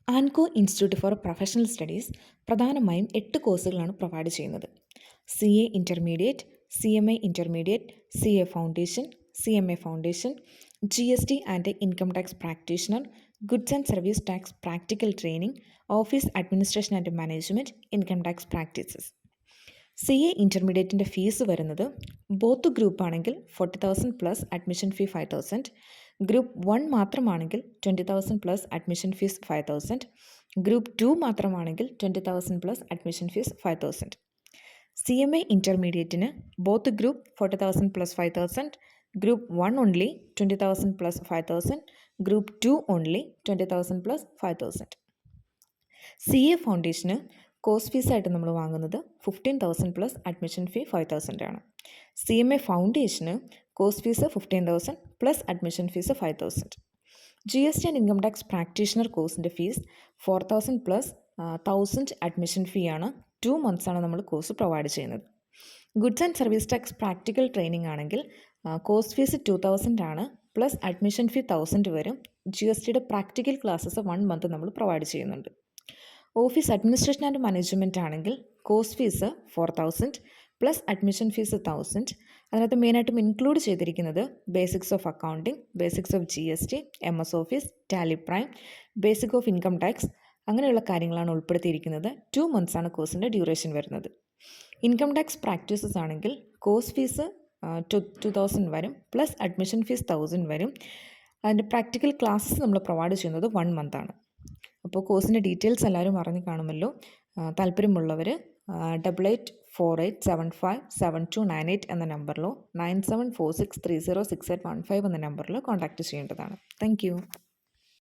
ആൻകോ institute for professional studies പ്രധാനമായും 8 കോഴ്സുകളാണ് provide ചെയ്യുന്നത്. CA intermediate, CMA intermediate, CA foundation, CMA foundation, GST and income tax practitioner, goods and service tax practical training, office administration and management, income tax practices. CA ഇൻ്റർമീഡിയറ്റിൻ്റെ fees വരുന്നത് both group ആണെങ്കിൽ 40,000 plus admission fee 5,000, group 1 മാത്രമാണെങ്കിൽ 20,000 plus admission fees 5,000, group 2 മാത്രമാണെങ്കിൽ 20,000 plus admission fees 5,000. CMA ഇൻ്റർമീഡിയറ്റിന് both group 40,000 plus 5,000, group 1 only 20,000 plus 5,000, group 2 only 20,000 plus 5,000. CA ഫൗണ്ടേഷന് course ഫീസായിട്ട് നമ്മൾ വാങ്ങുന്നത് 15,000 പ്ലസ് അഡ്മിഷൻ ഫീ 5,000 ആണ്. CMA ഫൗണ്ടേഷന് course fees 15,000 plus admission fees 5,000. GST and income tax practitioner കോഴ്സിൻ്റെ fees 4,000 plus 1,000 admission fee ആണ്. 2 months ആണ് നമ്മൾ കോഴ്സ് പ്രൊവൈഡ് ചെയ്യുന്നത്. Goods and service tax practical training ആണെങ്കിൽ കോഴ്സ് ഫീസ് 2,000 ആണ്, പ്ലസ് അഡ്മിഷൻ ഫീ 1,000 വരും. GSTയുടെ പ്രാക്ടിക്കൽ ക്ലാസ്സസ് 1 month നമ്മൾ പ്രൊവൈഡ് ചെയ്യുന്നുണ്ട്. ഓഫീസ് അഡ്മിനിസ്ട്രേഷൻ ആൻഡ് മാനേജ്മെൻറ്റ് ആണെങ്കിൽ course fees 4,000 plus admission fees 1,000. അതിനകത്ത് മെയിനായിട്ടും ഇൻക്ലൂഡ് ചെയ്തിരിക്കുന്നത് basics of accounting, basics of GST, MS office, Tally prime, basic of income tax അങ്ങനെയുള്ള കാര്യങ്ങളാണ് ഉൾപ്പെടുത്തിയിരിക്കുന്നത്. 2 months ആണ് കോഴ്സിൻ്റെ ഡ്യൂറേഷൻ വരുന്നത്. ഇൻകം ടാക്സ് പ്രാക്ടീസസ് ആണെങ്കിൽ കോഴ്സ് ഫീസ് 2,000 വരും, പ്ലസ് അഡ്മിഷൻ ഫീസ് 1,000 വരും. അതിൻ്റെ പ്രാക്ടിക്കൽ ക്ലാസ്സസ് നമ്മൾ പ്രൊവൈഡ് ചെയ്യുന്നത് 1 month ആണ്. അപ്പോൾ കോഴ്സിൻ്റെ ഡീറ്റെയിൽസ് എല്ലാവരും അറിഞ്ഞു കാണുമല്ലോ. താല്പര്യമുള്ളവർ 8848757298 എന്ന നമ്പറിലോ 9746306815 എന്ന നമ്പറിലോ കോൺടാക്റ്റ് ചെയ്യേണ്ടതാണ്. താങ്ക്